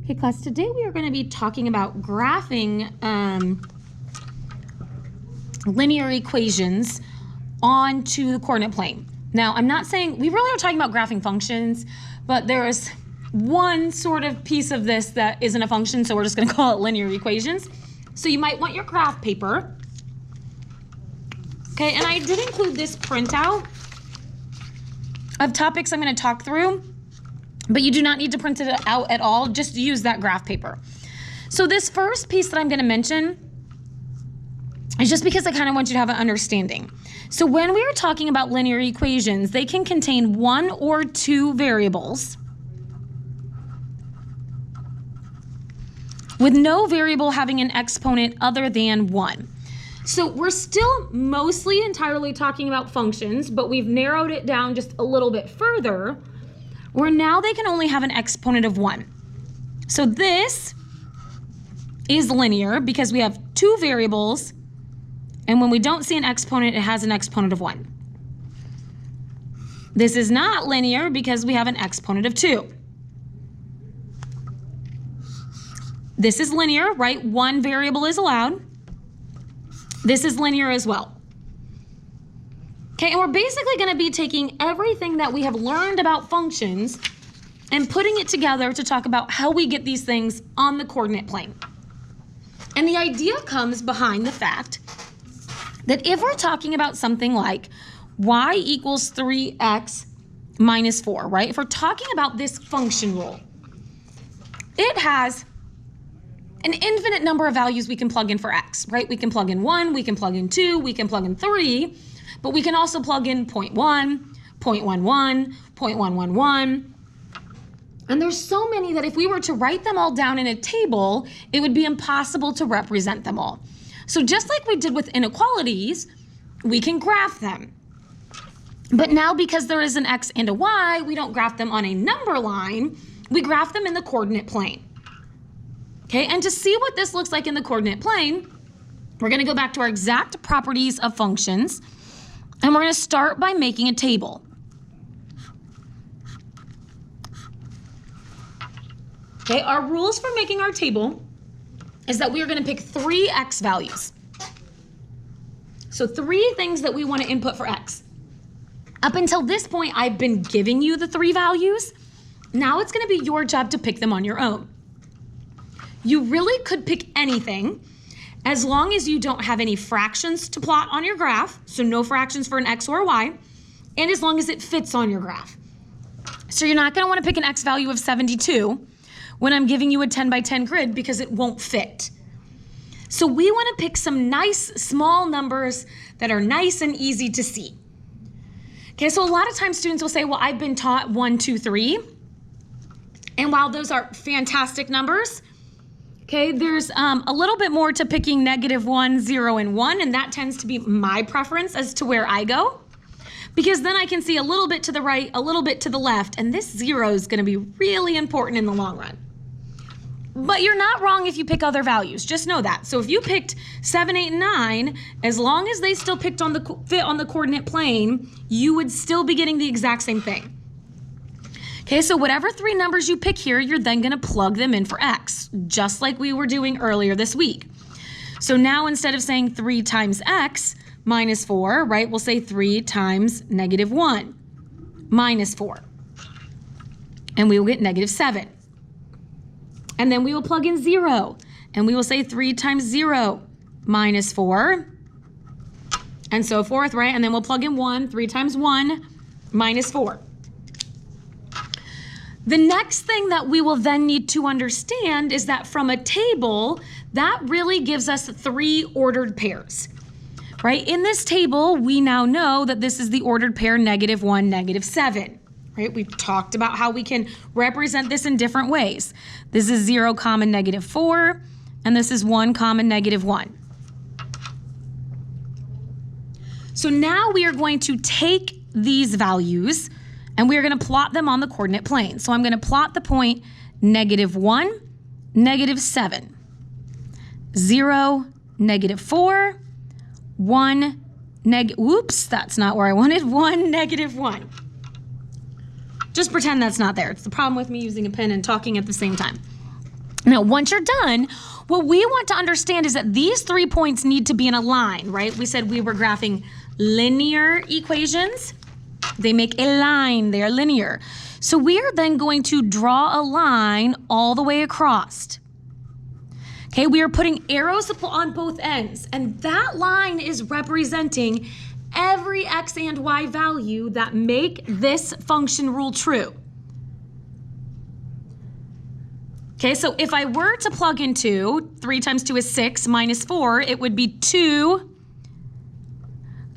Okay, class, today we are going to be talking about graphing linear equations onto the coordinate plane. Now, I'm not saying, we really are talking about graphing functions, but there is one sort of piece of this that isn't a function, so we're just going to call it linear equations. So you might want your graph paper. Okay, and I did include this printout of topics I'm going to talk through, but you do not need to print it out at all. Just use that graph paper. So this first piece that I'm going to mention is just because I kind of want you to have an understanding. So when we are talking about linear equations, they can contain one or two variables with no variable having an exponent other than 1. So we're still mostly entirely talking about functions, but we've narrowed it down just a little bit further, where now they can only have an exponent of 1. So this is linear because we have two variables, and when we don't see an exponent, it has an exponent of 1. This is not linear because we have an exponent of 2. This is linear, right? One variable is allowed. This is linear as well. Okay, and we're basically going to be taking everything that we have learned about functions and putting it together to talk about how we get these things on the coordinate plane. And the idea comes behind the fact that if we're talking about something like y equals 3x minus 4, right? If we're talking about this function rule, it has an infinite number of values we can plug in for x, right? We can plug in 1, we can plug in 2, we can plug in 3, but we can also plug in 0.1, 0.11, 0.111. And there's so many that if we were to write them all down in a table, it would be impossible to represent them all. So just like we did with inequalities, we can graph them. But now because there is an x and a y, we don't graph them on a number line, we graph them in the coordinate plane. Okay, and to see what this looks like in the coordinate plane, we're going to go back to our exact properties of functions, and we're going to start by making a table. Okay, our rules for making our table is that we are going to pick 3 x values. So 3 things that we want to input for x. Up until this point, I've been giving you the 3 values. Now it's going to be your job to pick them on your own. You really could pick anything as long as you don't have any fractions to plot on your graph, so no fractions for an x or a y, and as long as it fits on your graph. So you're not going to want to pick an x value of 72 when I'm giving you a 10 by 10 grid because it won't fit. So we want to pick some nice small numbers that are nice and easy to see. Okay, so a lot of times students will say, well, I've been taught 1, 2, 3. And while those are fantastic numbers, okay, there's a little bit more to picking -1, 0, and 1, and that tends to be my preference as to where I go, because then I can see a little bit to the right, a little bit to the left, and this 0 is going to be really important in the long run. But you're not wrong if you pick other values, just know that. So if you picked 7, 8, and 9, as long as they still fit on the coordinate plane, you would still be getting the exact same thing. Okay, so whatever 3 numbers you pick here, you're then going to plug them in for x, just like we were doing earlier this week. So now instead of saying 3 times x minus 4, right, we'll say 3 times -1 minus 4. And we will get -7. And then we will plug in 0. And we will say 3 times 0 minus 4. And so forth, right? And then we'll plug in 1, 3 times 1 minus 4. The next thing that we will then need to understand is that from a table, that really gives us 3 ordered pairs, right? In this table, we now know that this is the ordered pair -1, -7, right? We've talked about how we can represent this in different ways. This is 0, -4, and this is 1, -1. So now we are going to take these values and we are going to plot them on the coordinate plane. So I'm going to plot the point -1, -7, 0, -4, 1, whoops, that's not where I wanted, 1, -1. Just pretend that's not there. It's the problem with me using a pen and talking at the same time. Now, once you're done, what we want to understand is that these 3 points need to be in a line, right? We said we were graphing linear equations. They make a line, they're linear. So we are then going to draw a line all the way across. Okay, we are putting arrows on both ends, and that line is representing every x and y value that make this function rule true. Okay, so if I were to plug in 2, 3 times 2 is 6 minus 4, it would be 2,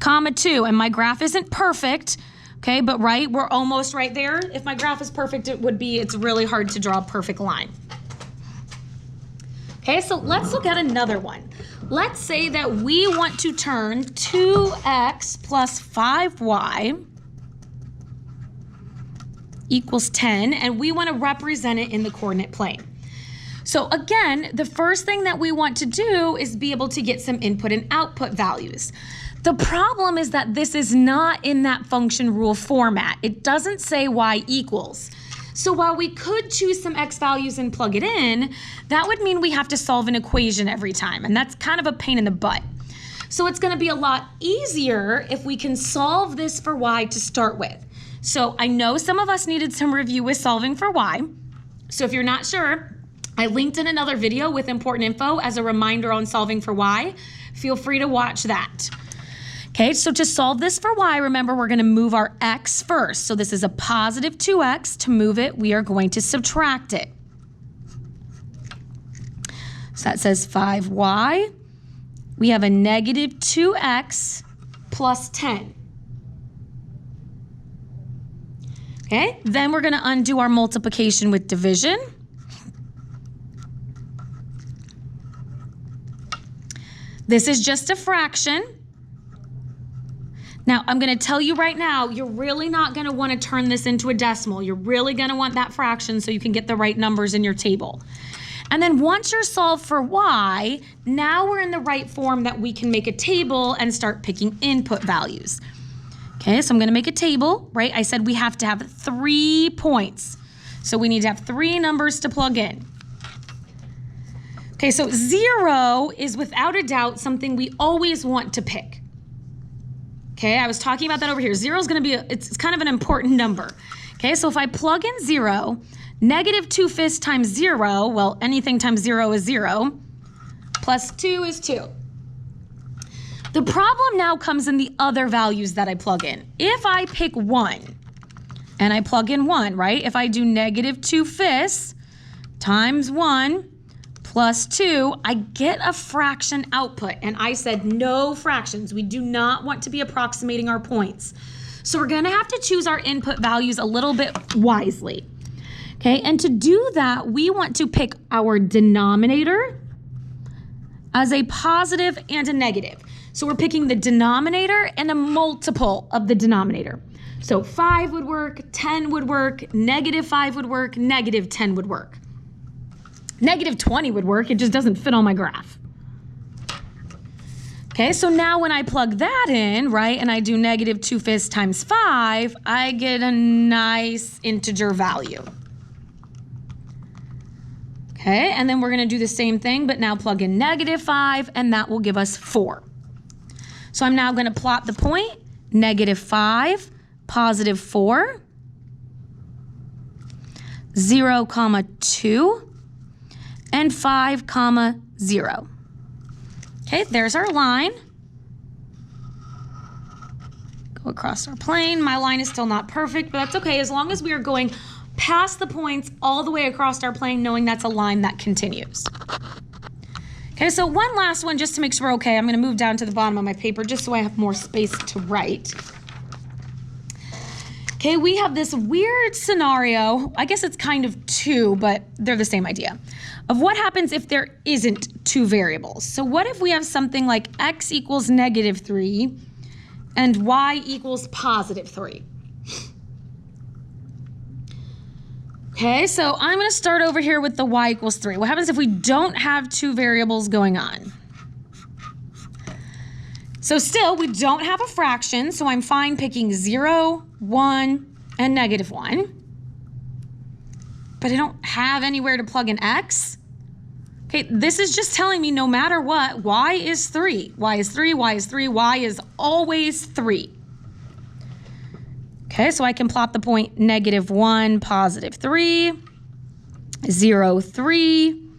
comma 2, and my graph isn't perfect, okay, but right, we're almost right there. If my graph is perfect, it's really hard to draw a perfect line. Okay, so let's look at another one. Let's say that we want to turn 2x plus 5y equals 10, and we want to represent it in the coordinate plane. So again, the first thing that we want to do is be able to get some input and output values. The problem is that this is not in that function rule format. It doesn't say y equals. So while we could choose some x values and plug it in, that would mean we have to solve an equation every time, and that's kind of a pain in the butt. So it's going to be a lot easier if we can solve this for y to start with. So I know some of us needed some review with solving for y. So if you're not sure, I linked in another video with important info as a reminder on solving for y. Feel free to watch that. Okay, so to solve this for y, remember we're going to move our x first. So this is a positive 2x. To move it, we are going to subtract it. So that says 5y. We have a negative 2x plus 10. Okay, then we're going to undo our multiplication with division. This is just a fraction. Now, I'm going to tell you right now, you're really not going to want to turn this into a decimal. You're really going to want that fraction so you can get the right numbers in your table. And then once you're solved for y, now we're in the right form that we can make a table and start picking input values. Okay, so I'm going to make a table, right? I said we have to have 3 points. So we need to have 3 numbers to plug in. Okay, so 0 is without a doubt something we always want to pick. Okay, I was talking about that over here. 0 is going to be, it's kind of an important number. Okay, so if I plug in 0, negative 2/5 times 0, well, anything times 0 is 0, plus 2 is 2. The problem now comes in the other values that I plug in. If I pick 1, and I plug in 1, right? If I do negative 2/5 times 1, plus 2, I get a fraction output. And I said no fractions. We do not want to be approximating our points. So we're going to have to choose our input values a little bit wisely. Okay, and to do that, we want to pick our denominator as a positive and a negative. So we're picking the denominator and a multiple of the denominator. So 5 would work, 10 would work, negative 5 would work, negative 10 would work. Negative 20 would work, it just doesn't fit on my graph. Okay, so now when I plug that in, right, and I do negative 2/5 times 5, I get a nice integer value. Okay, and then we're going to do the same thing, but now plug in negative 5, and that will give us 4. So I'm now going to plot the point, negative 5, positive 4, 0, 2, and 5, 0. Okay, there's our line. Go across our plane. My line is still not perfect, but that's okay as long as we are going past the points all the way across our plane, knowing that's a line that continues. Okay, so one last one just to make sure we're okay. I'm going to move down to the bottom of my paper just so I have more space to write. Okay, we have this weird scenario. I guess it's kind of 2, but they're the same idea. Of what happens if there isn't 2 variables. So what if we have something like x equals negative 3 and y equals positive 3? Okay, so I'm going to start over here with the y equals 3. What happens if we don't have 2 variables going on? So still, we don't have a fraction, so I'm fine picking 0, 1, and negative 1. But I don't have anywhere to plug in x. Okay, this is just telling me no matter what, y is 3. Y is 3, y is 3, y is always 3. Okay, so I can plot the point -1, +3, 0, 3,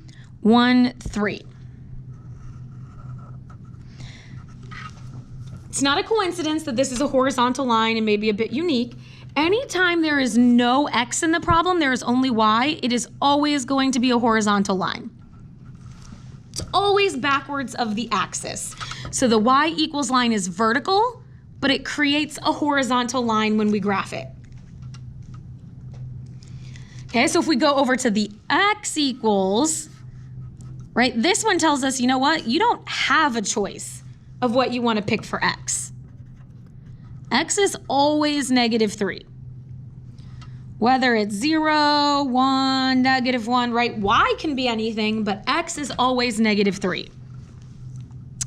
1, 3. It's not a coincidence that this is a horizontal line and maybe a bit unique. Anytime there is no x in the problem, there is only y, it is always going to be a horizontal line. It's always backwards of the axis. So the y equals line is vertical, but it creates a horizontal line when we graph it. Okay, so if we go over to the x equals, right, this one tells us, you know what, you don't have a choice of what you want to pick for x. X is always -3. Whether it's 0, 1, -1, right? Y can be anything, but x is always -3.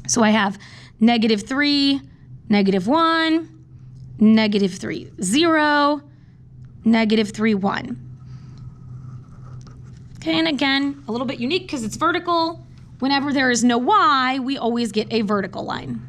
So I have -3, -1, -3, 0, -3, 1. Okay, and again, a little bit unique because it's vertical. Whenever there is no y, we always get a vertical line.